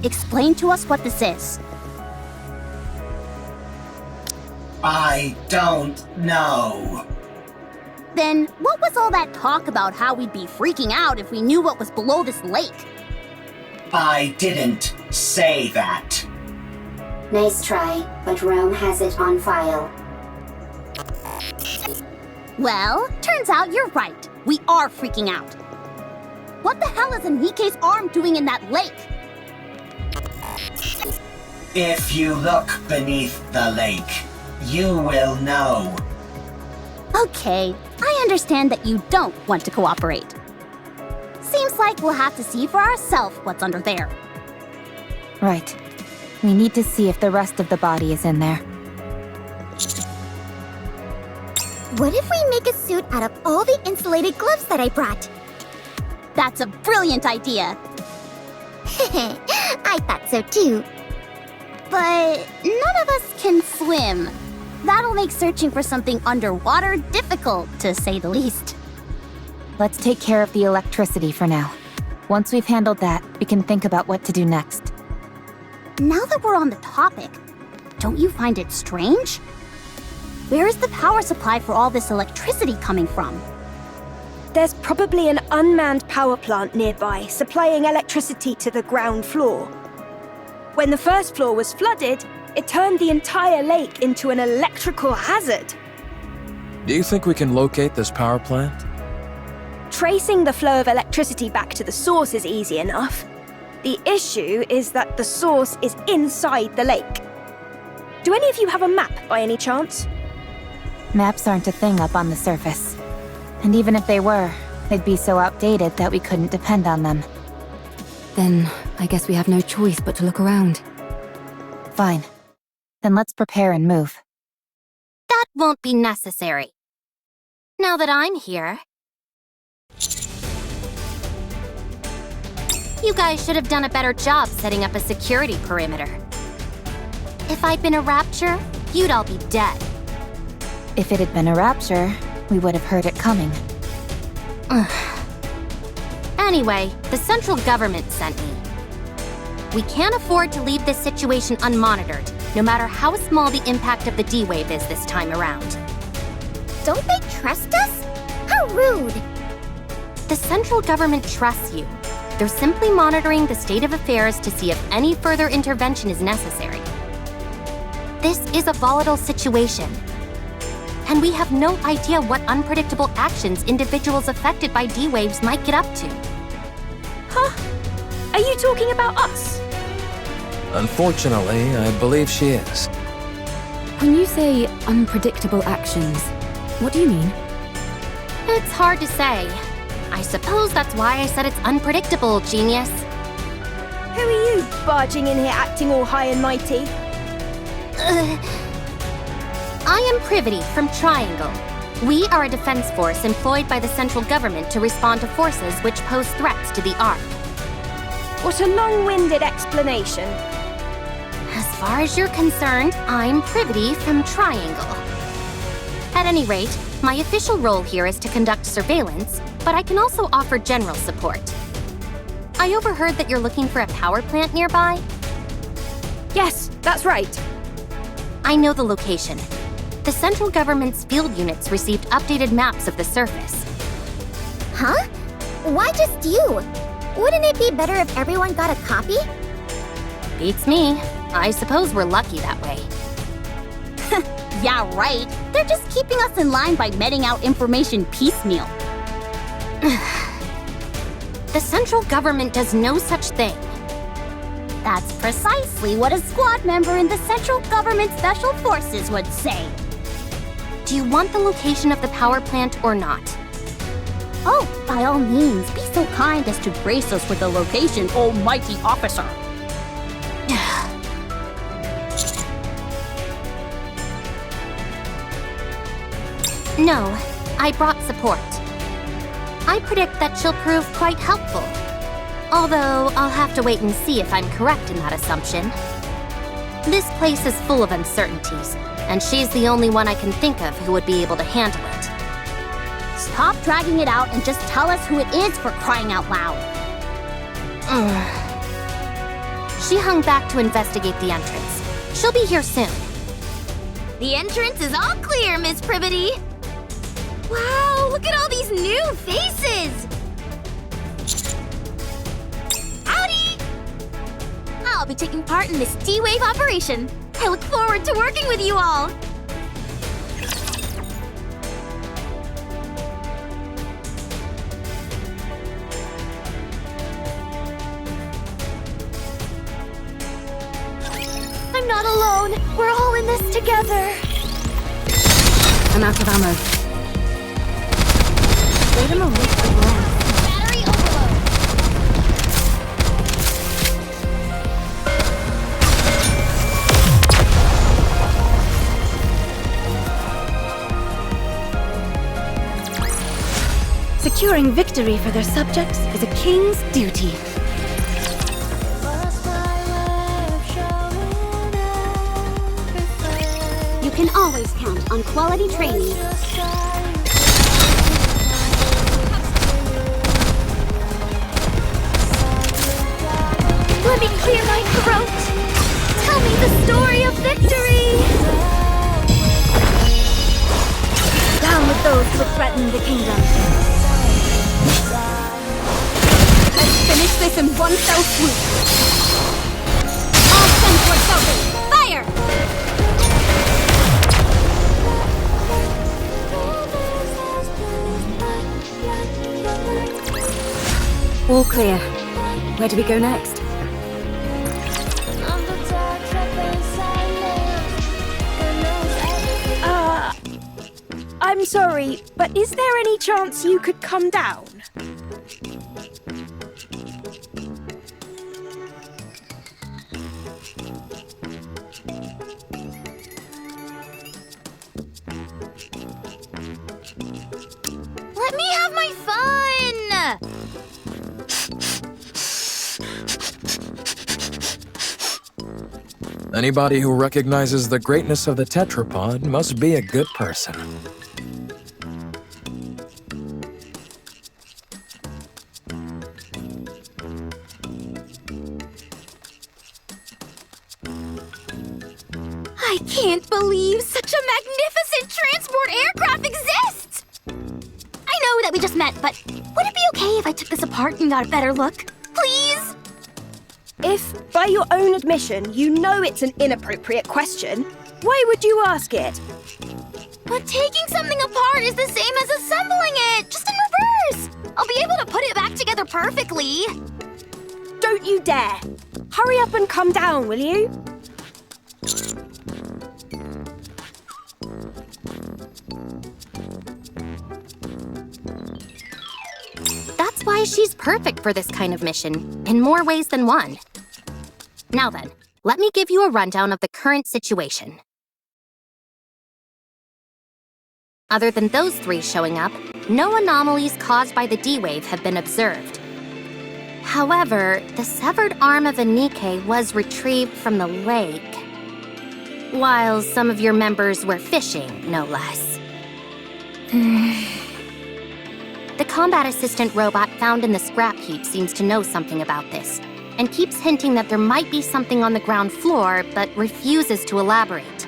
explain to us what this is. I don't know. Then what was all that talk about how we'd be freaking out if we knew what was below this lake? I didn't say that. Nice try, but Rome has it on file. Well, turns out you're right. We are freaking out. What the hell is a Nikke's arm doing in that lake? If you look beneath the lake, you will know. Okay, I understand that you don't want to cooperate. Seems like we'll have to see for ourselves what's under there. Right. We need to see if the rest of the body is in there. What if we make a suit out of all the insulated gloves that I brought? That's a brilliant idea. I thought so too. But none of us can swim. That'll make searching for something underwater difficult, to say the least. Let's take care of the electricity for now. Once we've handled that, we can think about what to do next. Now that we're on the topic, don't you find it strange? Where is the power supply for all this electricity coming from? There's probably an unmanned power plant nearby, supplying electricity to the ground floor. When the first floor was flooded, it turned the entire lake into an electrical hazard. Do you think we can locate this power plant? Tracing the flow of electricity back to the source is easy enough. The issue is that the source is inside the lake. Do any of you have a map by any chance? Maps aren't a thing up on the surface. And even if they were, they'd be so outdated that we couldn't depend on them. Then I guess we have no choice but to look around. Fine. Then let's prepare and move. That won't be necessary. Now that I'm here... You guys should have done a better job setting up a security perimeter. If I'd been a rapture, you'd all be dead. If it had been a rapture, we would have heard it coming. Anyway, the central government sent me. We can't afford to leave this situation unmonitored, no matter how small the impact of the D-Wave is this time around. Don't they trust us? How rude! The central government trusts you. They're simply monitoring the state of affairs to see if any further intervention is necessary. This is a volatile situation, and we have no idea what unpredictable actions individuals affected by D-Waves might get up to. Huh? Are you talking about us? Unfortunately, I believe she is. When you say unpredictable actions, what do you mean? It's hard to say. I suppose that's why I said it's unpredictable, genius. Who are you, barging in here acting all high and mighty? I am Privity from Triangle. We are a defense force employed by the central government to respond to forces which pose threats to the Ark. What a long-winded explanation. As far as you're concerned, I'm Privity from Triangle. At any rate, my official role here is to conduct surveillance, but I can also offer general support. I overheard that you're looking for a power plant nearby? Yes, that's right. I know the location. The central government's field units received updated maps of the surface. Huh? Why just you? Wouldn't it be better if everyone got a copy? Beats me. I suppose we're lucky that way. Yeah, right. They're just keeping us in line by meting out information piecemeal. The central government does no such thing. That's precisely what a squad member in the central government special forces would say. Do you want the location of the power plant or not? Oh, by all means, be so kind as to grace us with the location, almighty officer. No, I brought support. I predict that she'll prove quite helpful. Although, I'll have to wait and see if I'm correct in that assumption. This place is full of uncertainties, and she's the only one I can think of who would be able to handle it. Stop dragging it out and just tell us who it is, for crying out loud. She hung back to investigate the entrance. She'll be here soon. The entrance is all clear, Miss Privity. Wow, look at all these new faces! Howdy! I'll be taking part in this D-Wave operation. I look forward to working with you all. I'm not alone. We're all in this together. I'm out of ammo. Wait a moment. Battery overload. Securing victory for their subjects is a king's duty. You can always count on quality training. Let me clear my throat. Tell me the story of victory. Down with those who threaten the kingdom. Let's finish this in one fell swoop. All send towards Southern. Fire! All clear. Where do we go next? I'm sorry, but is there any chance you could come down? Let me have my fun! Anybody who recognizes the greatness of the tetrapod must be a good person. I can't believe such a magnificent transport aircraft exists! I know that we just met, but would it be okay if I took this apart and got a better look? Please? If, by your own admission, you know it's an inappropriate question, why would you ask it? But taking something apart is the same as assembling it, just in reverse! I'll be able to put it back together perfectly. Don't you dare! Hurry up and come down, will you? That's why she's perfect for this kind of mission, in more ways than one. Now then, let me give you a rundown of the current situation. Other than those three showing up, no anomalies caused by the D-Wave have been observed. However, the severed arm of a Nikke was retrieved from the lake, while some of your members were fishing, no less. The combat assistant robot found in the scrap heap seems to know something about this, and keeps hinting that there might be something on the ground floor, but refuses to elaborate.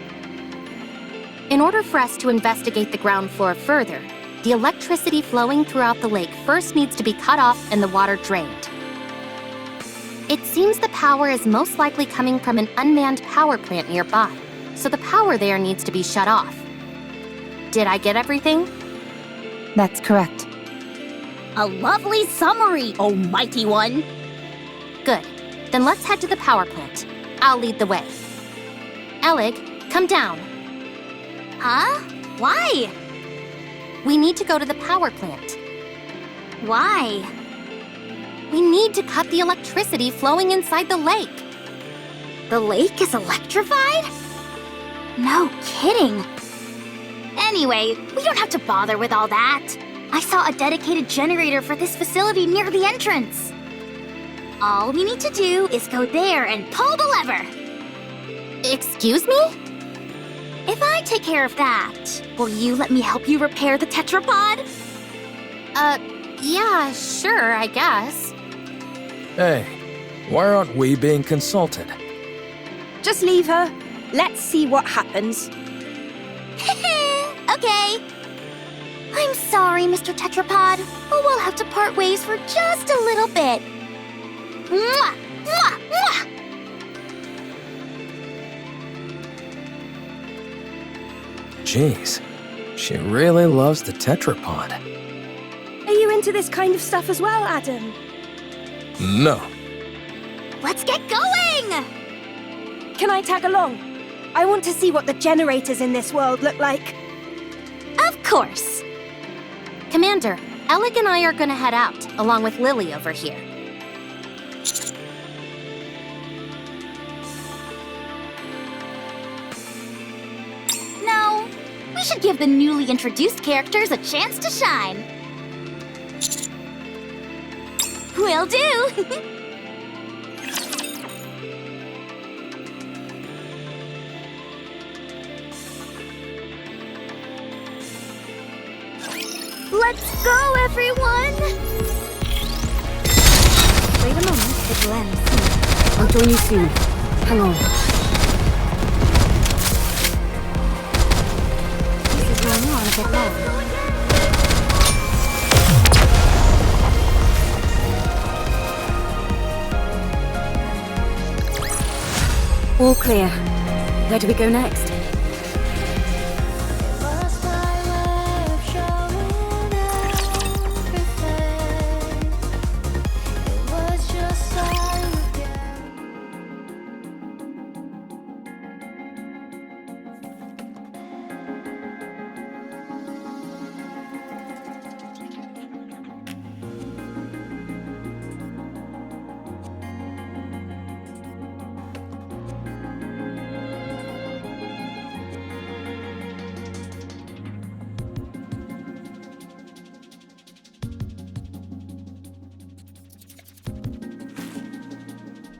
In order for us to investigate the ground floor further, the electricity flowing throughout the lake first needs to be cut off and the water drained. It seems the power is most likely coming from an unmanned power plant nearby, so the power there needs to be shut off. Did I get everything? That's correct. A lovely summary, oh mighty one. Good. Then let's head to the power plant. I'll lead the way. Elig, come down. Huh? Why? We need to go to the power plant. Why? We need to cut the electricity flowing inside the lake. The lake is electrified? No kidding. Anyway, we don't have to bother with all that. I saw a dedicated generator for this facility near the entrance. All we need to do is go there and pull the lever. Excuse me? If I take care of that, will you let me help you repair the tetrapod? Yeah, sure, I guess. Hey, Why aren't we being consulted? Just leave her. Let's see what happens. Okay. I'm sorry, Mr. Tetrapod, but we'll have to part ways for just a little bit. Mwah! Mwah! Mwah! Jeez, she really loves the tetrapod. Are you into this kind of stuff as well, Adam? No. Let's get going! Can I tag along? I want to see what the generators in this world look like. Of course. Commander, Alec and I are gonna head out, along with Lily over here. No, we should give the newly introduced characters a chance to shine. Will do! Let's go, everyone! Wait a moment, it'll end soon. I'll join you soon. Hang on. This is going on a bit long. All clear. Where do we go next?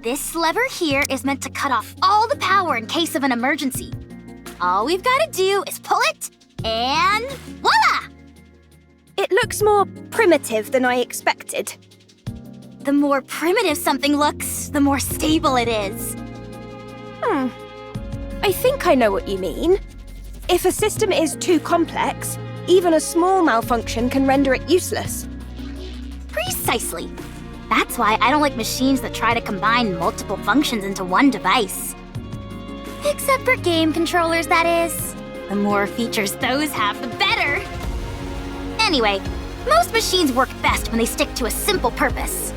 This lever here is meant to cut off all the power in case of an emergency. All we've got to do is pull it, and voila! It looks more primitive than I expected. The more primitive something looks, the more stable it is. I think I know what you mean. If a system is too complex, even a small malfunction can render it useless. Precisely. That's why I don't like machines that try to combine multiple functions into one device. Except for game controllers, that is. The more features those have, the better. Anyway, most machines work best when they stick to a simple purpose.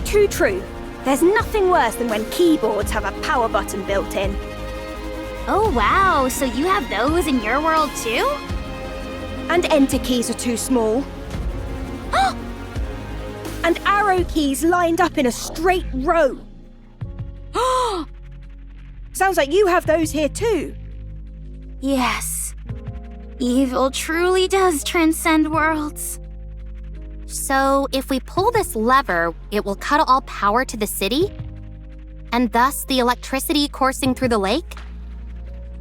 Too true. There's nothing worse than when keyboards have a power button built in. Oh wow, so you have those in your world too? And enter keys are too small. And arrow keys lined up in a straight row. Sounds like you have those here too. Yes. Evil truly does transcend worlds. So, if we pull this lever, it will cut all power to the city? And thus the electricity coursing through the lake?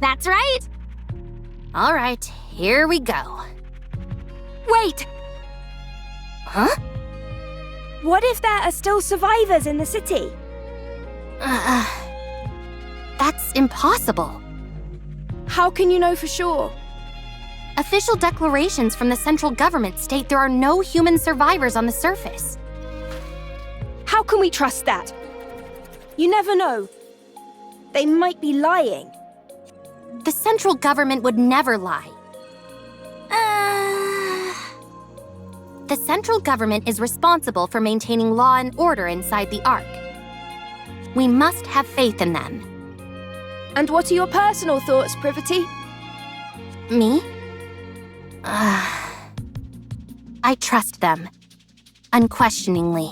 That's right. All right, here we go. Wait! Huh? What if there are still survivors in the city? That's impossible. How can you know for sure? Official declarations from the central government state there are no human survivors on the surface. How can we trust that? You never know. They might be lying. The central government would never lie. The central government is responsible for maintaining law and order inside the Ark. We must have faith in them. And what are your personal thoughts, Privity? Me? I trust them. Unquestioningly.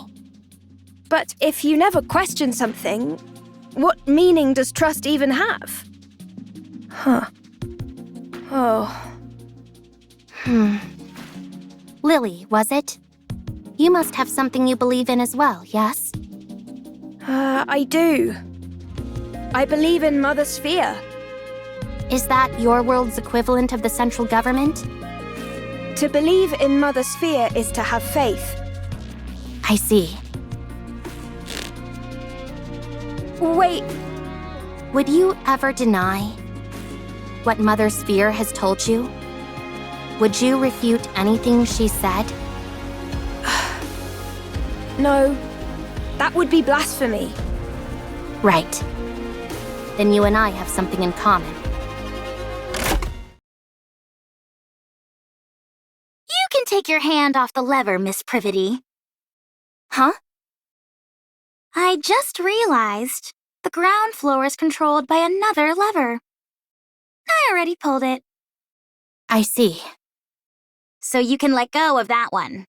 But if you never question something, what meaning does trust even have? Huh. Oh. Lily, was it? You must have something you believe in as well, yes? I do. I believe in Mother Sphere. Is that your world's equivalent of the central government? To believe in Mother Sphere is to have faith. I see. Wait, Would you ever deny what Mother Sphere has told you? Would you refute anything she said? no. That would be blasphemy. Right. Then you and I have something in common. You can take your hand off the lever, Miss Privity. Huh? I just realized the ground floor is controlled by another lever. I already pulled it, I see. so you can let go of that one.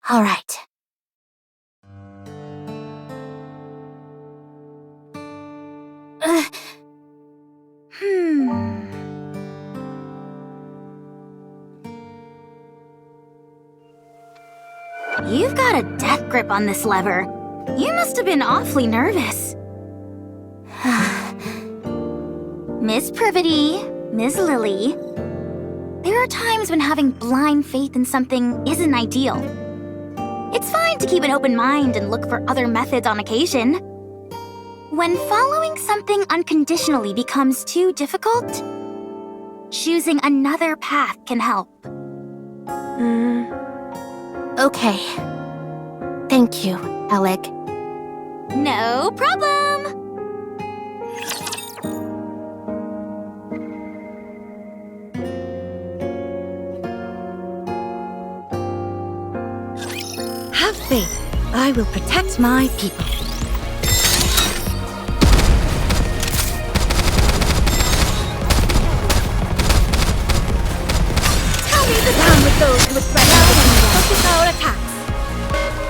All right. You've got a death grip on this lever. You must have been awfully nervous. Miss Privity, Miss Lily, there are times when having blind faith in something isn't ideal. It's fine to keep an open mind and look for other methods on occasion. When following something unconditionally becomes too difficult, choosing another path can help. Okay. Thank you, Alec. No problem! Have faith. I will protect my people. Tell me the down with those who would threaten us. Focus our attacks.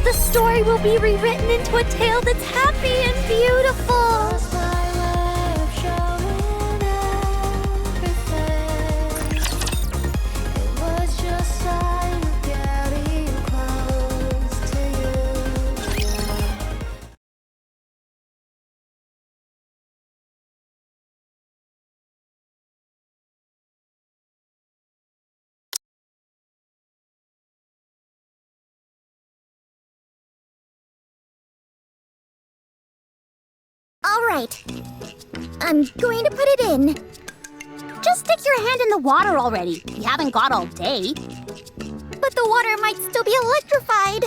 The story will be rewritten into a tale that's happy and beautiful. All right. I'm going to put it in. Just stick your hand in the water already. You haven't got all day. But the water might still be electrified.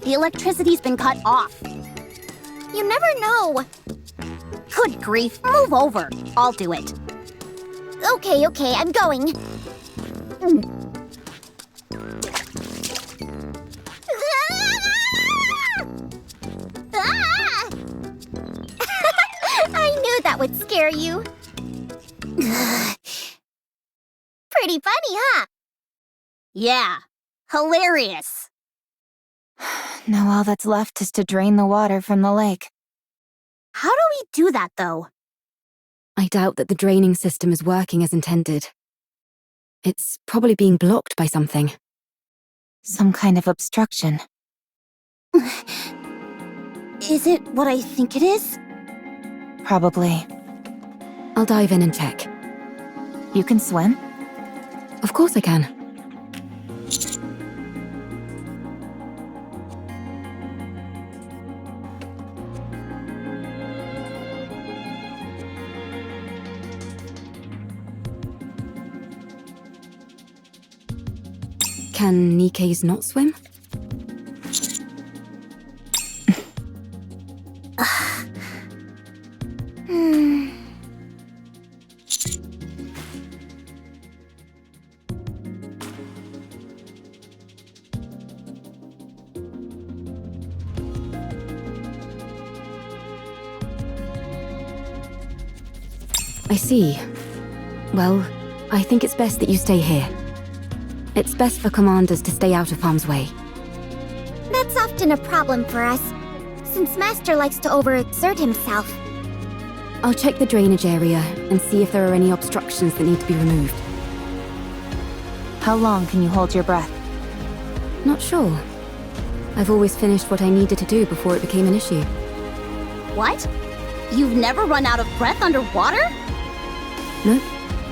The electricity's been cut off. You never know. Good grief, move over. I'll do it. Okay, I'm going. I knew that would scare you. Pretty funny, huh? Yeah, hilarious. Now all that's left is to drain the water from the lake. How do we do that, though? I doubt that the draining system is working as intended. It's probably being blocked by something. Some kind of obstruction. Is it what I think it is? Probably. I'll dive in and check. You can swim? Of course I can. Can Nikke's not swim? I see. Well, I think it's best that you stay here. It's best for commanders to stay out of harm's way. That's often a problem for us, since Master likes to overexert himself. I'll check the drainage area and see if there are any obstructions that need to be removed. How long can you hold your breath? Not sure. I've always finished what I needed to do before it became an issue. What? You've never run out of breath underwater? No,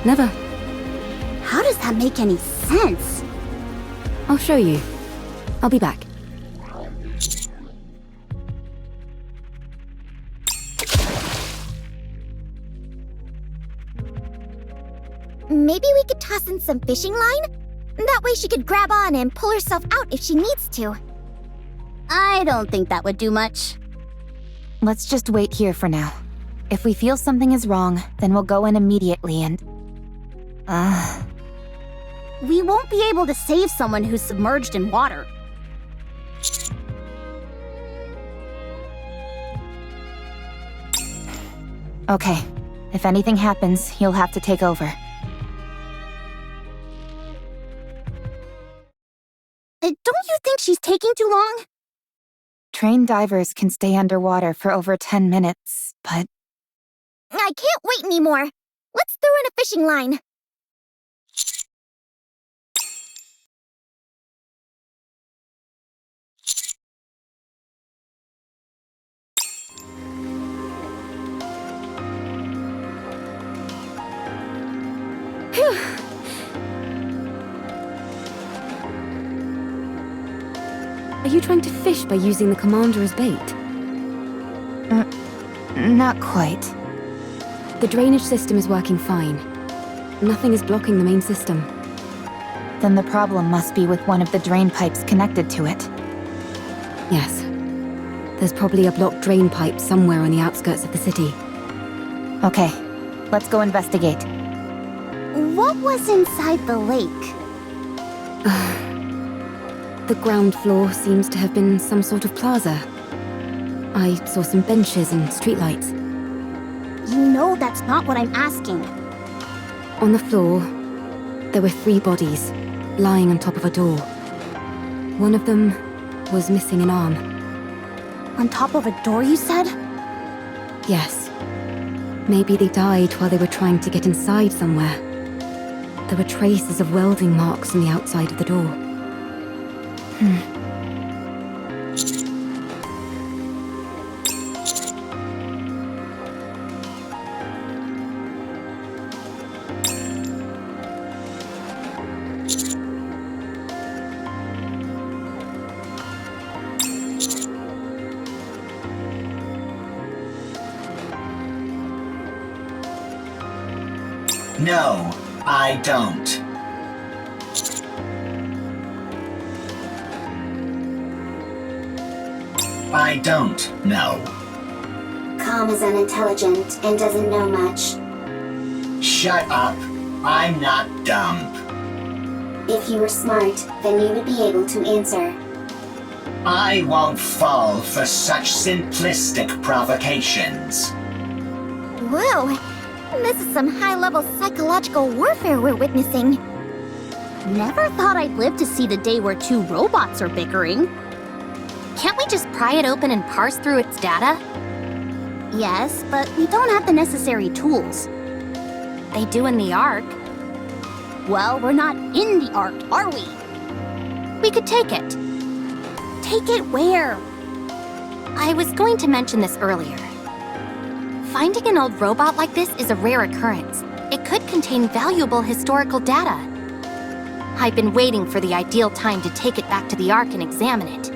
never. How does that make any sense? I'll show you. I'll be back. Maybe we could toss in some fishing line? That way she could grab on and pull herself out if she needs to. I don't think that would do much. Let's just wait here for now. If we feel something is wrong, then we'll go in immediately and... We won't be able to save someone who's submerged in water. Okay. If anything happens, you'll have to take over. Don't you think she's taking too long? Trained divers can stay underwater for over 10 minutes, but... I can't wait anymore. Let's throw in a fishing line. Phew. Are you trying to fish by using the commander as bait? Not quite. The drainage system is working fine. Nothing is blocking the main system. Then the problem must be with one of the drain pipes connected to it. Yes. There's probably a blocked drain pipe somewhere on the outskirts of the city. Okay, let's go investigate. What was inside the lake? The ground floor seems to have been some sort of plaza. I saw some benches and streetlights. You know that's not what I'm asking. On the floor, there were 3 bodies, lying on top of a door. One of them was missing an arm. On top of a door, you said? Yes. Maybe they died while they were trying to get inside somewhere. There were traces of welding marks on the outside of the door. No, I don't. I don't know. Calm is unintelligent and doesn't know much. Shut up. I'm not dumb. If you were smart, then you would be able to answer. I won't fall for such simplistic provocations. Whoa, this is some high-level psychological warfare we're witnessing. Never thought I'd live to see the day where 2 robots are bickering. Can't we just pry it open and parse through its data? Yes, but we don't have the necessary tools. They do in the Ark. Well, we're not in the Ark, are we? We could take it. Take it where? I was going to mention this earlier. Finding an old robot like this is a rare occurrence. It could contain valuable historical data. I've been waiting for the ideal time to take it back to the Ark and examine it.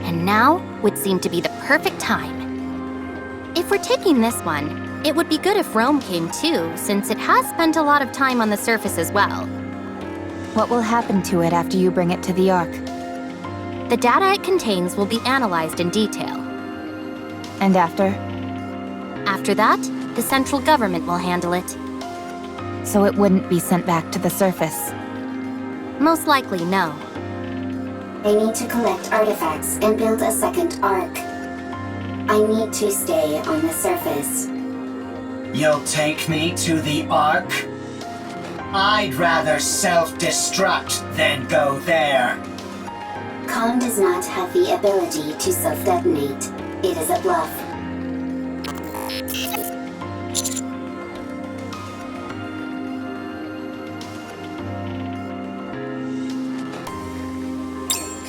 And now would seem to be the perfect time. If we're taking this one, it would be good if Rome came too, since it has spent a lot of time on the surface as well. What will happen to it after you bring it to the Ark? The data it contains will be analyzed in detail. And after? After that, the central government will handle it. So it wouldn't be sent back to the surface? Most likely, no. They need to collect artifacts and build a second Ark. I need to stay on the surface. You'll take me to the Ark? I'd rather self-destruct than go there. Khan does not have the ability to self-detonate. It is a bluff.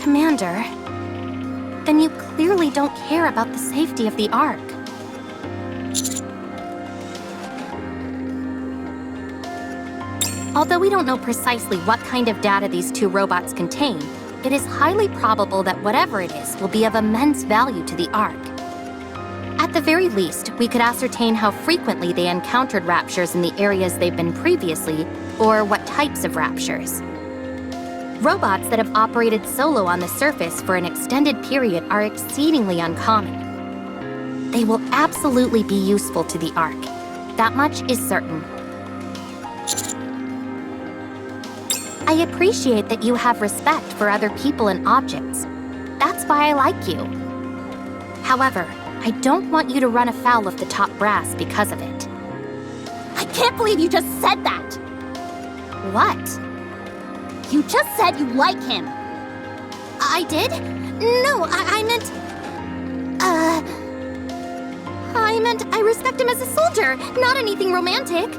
Commander, then you clearly don't care about the safety of the Ark. Although we don't know precisely what kind of data these two robots contain, it is highly probable that whatever it is will be of immense value to the Ark. At the very least, we could ascertain how frequently they encountered raptures in the areas they've been previously, or what types of raptures. Robots that have operated solo on the surface for an extended period are exceedingly uncommon. They will absolutely be useful to the Ark. That much is certain. I appreciate that you have respect for other people and objects. That's why I like you. However, I don't want you to run afoul of the top brass because of it. I can't believe you just said that! What? You just said you like him! I did? No, I meant... I respect him as a soldier, not anything romantic.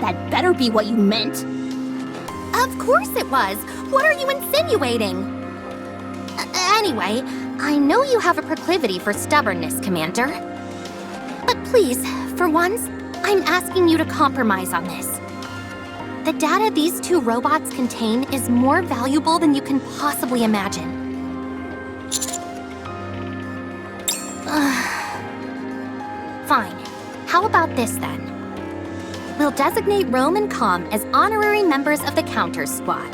That better be what you meant. Of course it was. What are you insinuating? Anyway, I know you have a proclivity for stubbornness, Commander. But please, for once, I'm asking you to compromise on this. The data these two robots contain is more valuable than you can possibly imagine. Fine. How about this then? We'll designate Rome and Com as honorary members of the Counters Squad.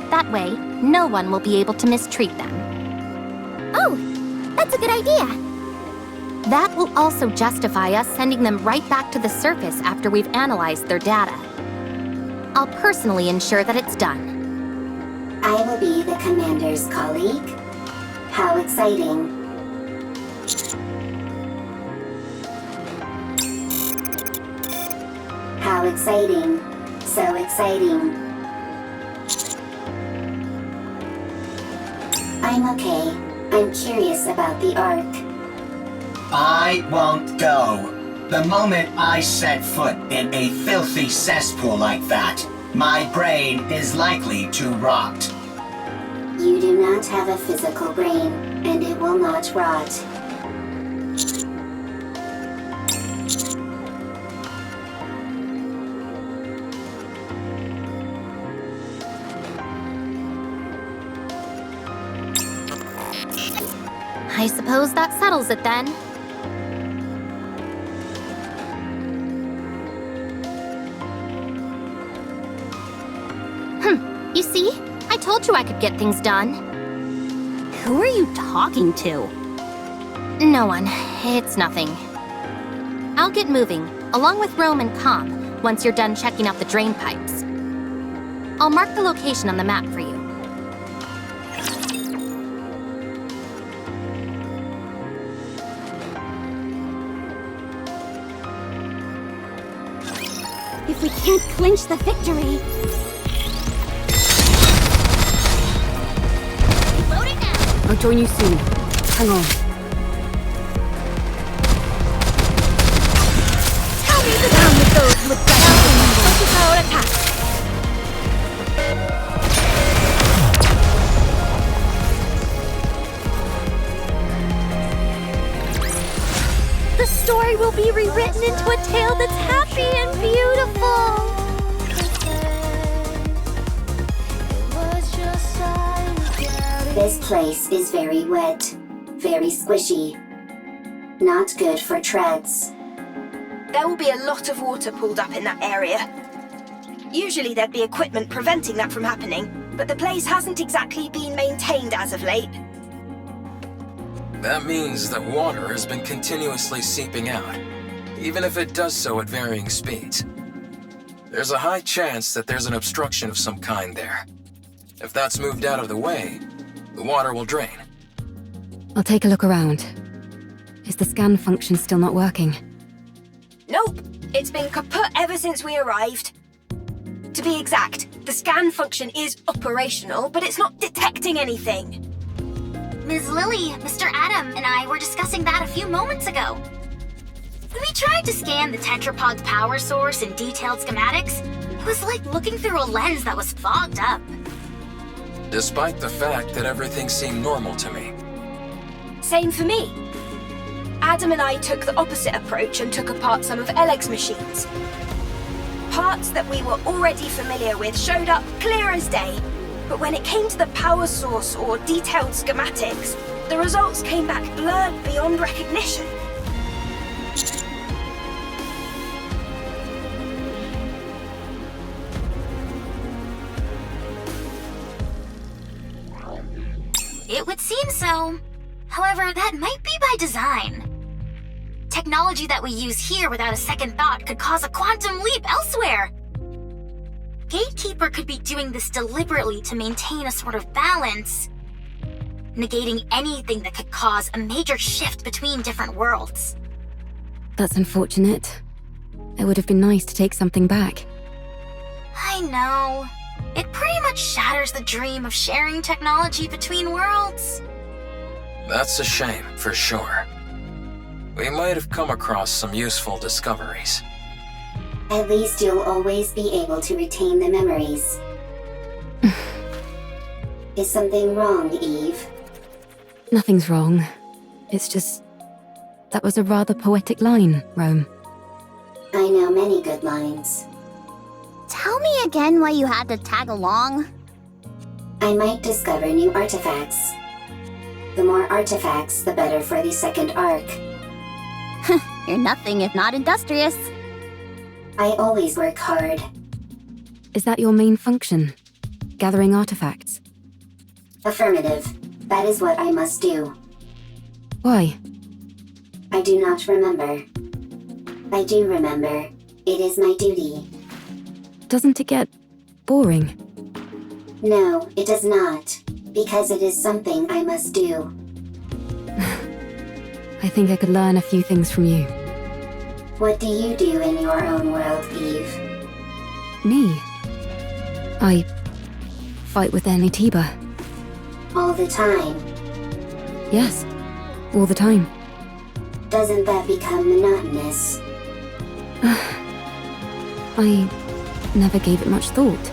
That way, no one will be able to mistreat them. Oh, that's a good idea. That will also justify us sending them right back to the surface after we've analyzed their data. I'll personally ensure that it's done. I will be the commander's colleague. How exciting. How exciting. So exciting. I'm okay. I'm curious about the Ark. I won't go. The moment I set foot in a filthy cesspool like that, my brain is likely to rot. You do not have a physical brain, and it will not rot. I suppose that settles it then. You see? I told you I could get things done. Who are you talking to? No one. It's nothing. I'll get moving, along with Rome and Com, once you're done checking out the drain pipes. I'll mark the location on the map for you. If we can't clinch the victory... Loading now! I'll join you soon. Hang on. Tell me the down with those who would get our attack. The story will be rewritten into a tale that's happy and beautiful. This place is very wet, very squishy. Not good for treads. There will be a lot of water pulled up in that area. Usually there'd be equipment preventing that from happening, but the place hasn't exactly been maintained as of late. That means that water has been continuously seeping out, even if it does so at varying speeds. There's a high chance that there's an obstruction of some kind there. If that's moved out of the way, the water will drain. I'll take a look around. Is the scan function still not working? Nope, it's been kaput ever since we arrived. To be exact, the scan function is operational, but it's not detecting anything. Ms. Lily, Mr. Adam, and I were discussing that a few moments ago. We tried to scan the tetrapod's power source in detailed schematics. It was like looking through a lens that was fogged up. Despite the fact that everything seemed normal to me. Same for me. Adam and I took the opposite approach and took apart some of Eleg's machines. Parts that we were already familiar with showed up clear as day. But when it came to the power source or detailed schematics, the results came back blurred beyond recognition. It would seem so. However, that might be by design. Technology that we use here without a second thought could cause a quantum leap elsewhere. Gatekeeper could be doing this deliberately to maintain a sort of balance, negating anything that could cause a major shift between different worlds. That's unfortunate. It would have been nice to take something back. I know. It pretty much shatters the dream of sharing technology between worlds. That's a shame, for sure. We might have come across some useful discoveries. At least you'll always be able to retain the memories. Is something wrong, Eve? Nothing's wrong. It's just... that was a rather poetic line, Rome. I know many good lines. Tell me again why you had to tag along. I might discover new artifacts. The more artifacts, the better for the second arc. You're nothing if not industrious. I always work hard. Is that your main function? Gathering artifacts? Affirmative. That is what I must do. Why? I do not remember. I do remember. It is my duty. Doesn't it get boring? No, it does not. Because it is something I must do. I think I could learn a few things from you. What do you do in your own world, Eve? Me? I fight with Anitiba. All the time. Yes, all the time. Doesn't that become monotonous? I never gave it much thought.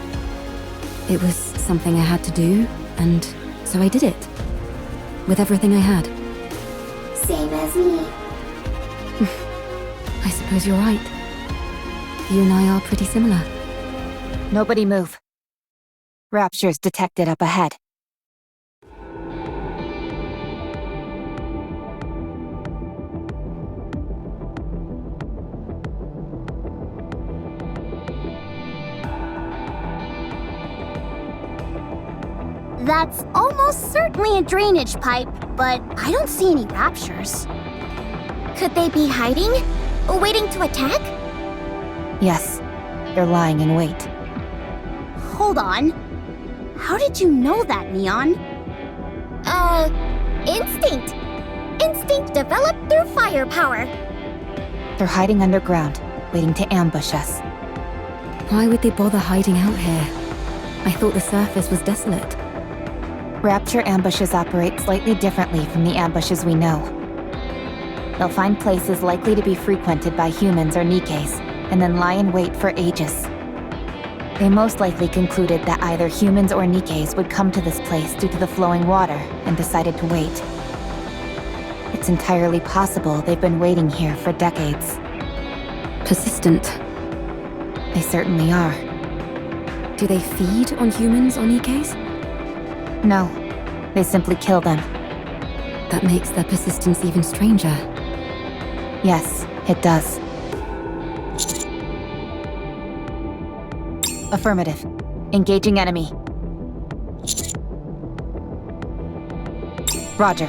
It was something I had to do, and so I did it. With everything I had. Same as me. I suppose you're right. You and I are pretty similar. Nobody move. Raptures detected up ahead. That's almost certainly a drainage pipe, but I don't see any raptures. Could they be hiding? Waiting to attack? Yes, they're lying in wait. Hold on. How did you know that, Neon? Instinct. Instinct developed through firepower. They're hiding underground, waiting to ambush us. Why would they bother hiding out here? I thought the surface was desolate. Rapture ambushes operate slightly differently from the ambushes we know. They'll find places likely to be frequented by humans or Nikkes, and then lie in wait for ages. They most likely concluded that either humans or Nikkes would come to this place due to the flowing water, and decided to wait. It's entirely possible they've been waiting here for decades. Persistent. They certainly are. Do they feed on humans or Nikkes? No, they simply kill them. That makes their persistence even stranger. Yes, it does. Affirmative. Engaging enemy. Roger.